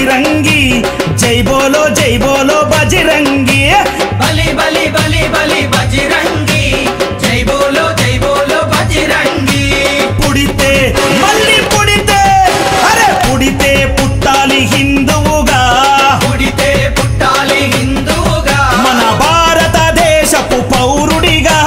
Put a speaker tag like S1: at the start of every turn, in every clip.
S1: बजरंगी जय बोलो बजरंगी
S2: बली बली बली बली बजरंगी जय बोलो बजरंगी
S1: पुड़िते मल्ली पुड़िते अरे पुड़िते पुट्टाली हिंदुवुगा
S2: पुड़िते पुट्टाली हिंदुवुगा
S1: मन भारत देशपु पौरुडिगा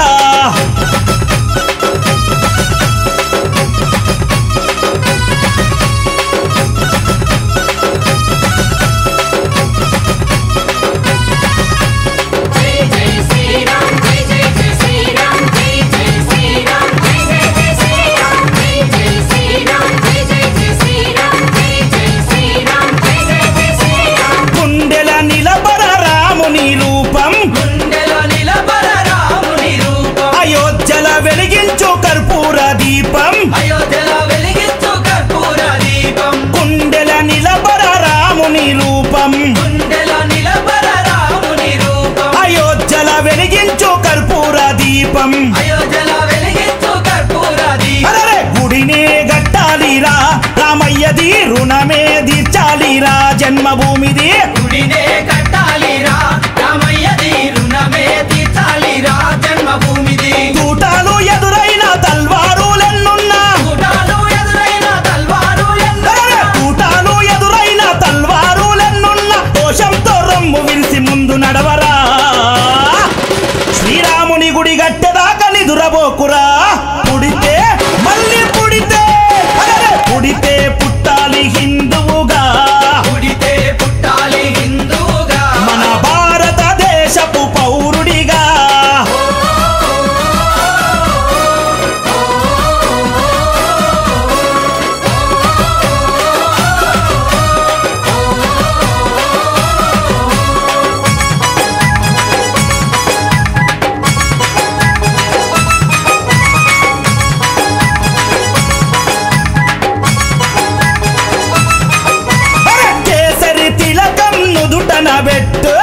S1: गुडिने गट्टालीरा रामय्यदी ऋणमे तीर्चालीरा जन्मभूमिदी
S2: गुडिने गट्टालीरा रामय्यदी ऋणमे तीर्चालीरा जन्मभूमिदी
S1: तूटालु एदुरैन तल्वारुलेन्नुन्ना
S2: तूटालु एदुरैन
S1: तल्वारुलेन्नुन्ना दोषंतो रम्मु विरिसि मुंदु नडवरा श्रीरामुनि गुडि गट्टेदाका निदुरबोकुरा पुडिते मल्ली पुडिते अरे पुडिते पुट्टाली हिंदुवुगा
S2: पुडिते पुट्टाली हिंदुवुगा
S1: मन भारत देशपु पौरुडिगा
S2: కేసరి తిలకం నుదుటన పెట్టు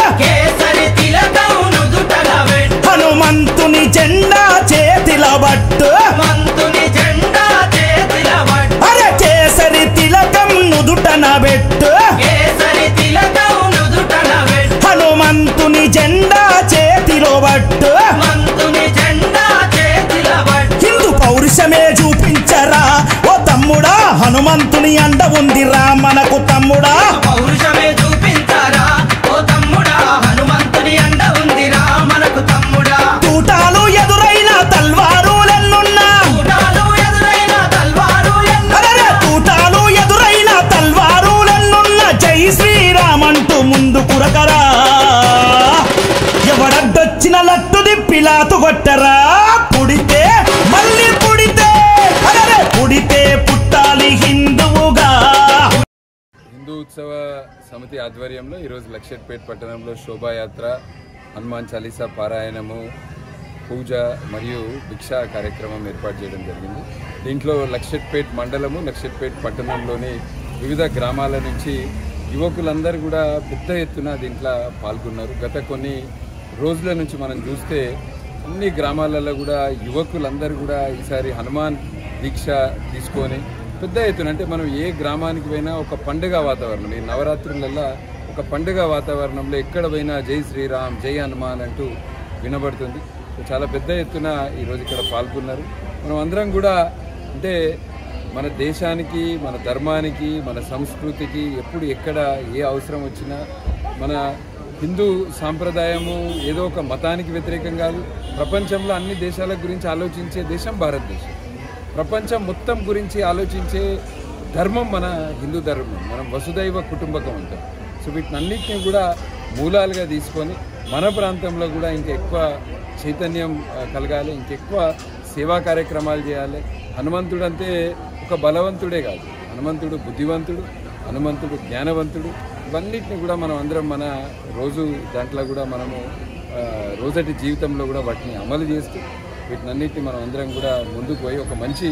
S1: హనుమంతుని జెండా చేతిలో పట్టు
S2: హనుమంతుని జెండా చేతిలో పట్టు
S1: అరే కేసరి తిలకం నుదుటన పెట్టు
S2: కేసరి తిలకం నుదుటన పెట్టు
S1: హనుమంతుని జెండా చేతిలో పట్టు
S2: హనుమంతుని జెండా చేతిలో పట్టు
S1: హిందూ పౌరుషమే చూపించరా ఓ తమ్ముడా హనుమంతుని అండ ఉందిరా మనకు తమ్ముడా
S2: పౌరుషమే చూపించరా ఓ తమ్ముడా హనుమంతుని అండ ఉందిరా మనకు తమ్ముడా
S1: తూటాలు ఎదురైన తల్వారులెన్నున్నా
S2: తూటాలు ఎదురైన తల్వారులెన్నున్నా
S1: అరే తూటాలు ఎదురైన తల్వారులెన్నున్నా జై శ్రీరామ్ అంటూ ముందు కురకరా ఎవడడ్డొచ్చిన లట్టు దిప్పిలాతు కొట్టరా పుడితే మళ్ళీ పుడితే అరే పుడితే పుట్టాలి హిందువుగా
S3: హిందూ ఉత్సవ సమితి ఆధ్వర్యంలో ఈరోజు లక్షట్పేట్ పట్టణంలో శోభాయాత్ర హనుమాన్ చాలీసా పారాయణము పూజ మరియు భిక్షా కార్యక్రమం ఏర్పాటు చేయడం జరిగింది. దీంట్లో లక్షట్పేట్ మండలము లక్షట్పేట్ పట్టణంలోని వివిధ గ్రామాల నుంచి యువకులందరూ కూడా పెద్ద ఎత్తున దీంట్లో పాల్గొన్నారు. గత కొన్ని రోజుల నుంచి మనం చూస్తే అన్ని గ్రామాలలో కూడా యువకులందరూ కూడా ఈసారి హనుమాన్ దీక్ష తీసుకొని పెద్ద ఎత్తున అంటే మనం ఏ గ్రామానికి పోయినా ఒక పండుగ వాతావరణం ఈ నవరాత్రులలో ఒక పండుగ వాతావరణంలో ఎక్కడ పోయినా జై శ్రీరామ్ జై హనుమాన్ అంటూ వినబడుతుంది. చాలా పెద్ద ఎత్తున ఈరోజు ఇక్కడ పాల్గొన్నారు. మనం అందరం కూడా అంటే మన దేశానికి మన ధర్మానికి మన సంస్కృతికి ఎప్పుడు ఎక్కడ ఏ అవసరం వచ్చినా మన హిందూ సాంప్రదాయము ఏదో ఒక మతానికి వ్యతిరేకం కాదు. ప్రపంచంలో అన్ని దేశాల గురించి ఆలోచించే దేశం భారతదేశం. ప్రపంచం మొత్తం గురించి ఆలోచించే ధర్మం మన హిందూ ధర్మం. మనం వసుదైవ కుటుంబకం అంటాం. సో వీటినన్నిటిని కూడా మూలాలుగా తీసుకొని మన ప్రాంతంలో కూడా ఇంకెక్కువ చైతన్యం కలగాలి, ఇంకెక్కువ సేవా కార్యక్రమాలు చేయాలి. హనుమంతుడు అంటే ఒక బలవంతుడే కాదు, హనుమంతుడు బుద్ధివంతుడు, హనుమంతుడు జ్ఞానవంతుడు. ఇవన్నిటిని కూడా మనం అందరం మన రోజు దాంట్లో కూడా మనము రోజటి జీవితంలో కూడా వాటిని అమలు చేస్తూ వీటినన్నిటిని మనం అందరం కూడా ముందుకు పోయి ఒక మంచి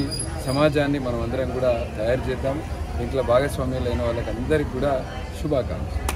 S3: సమాజాన్ని మనం అందరం కూడా తయారు చేద్దాము. దీంట్లో భాగస్వామ్యులైన వాళ్ళకి అందరికీ కూడా శుభాకాంక్షలు.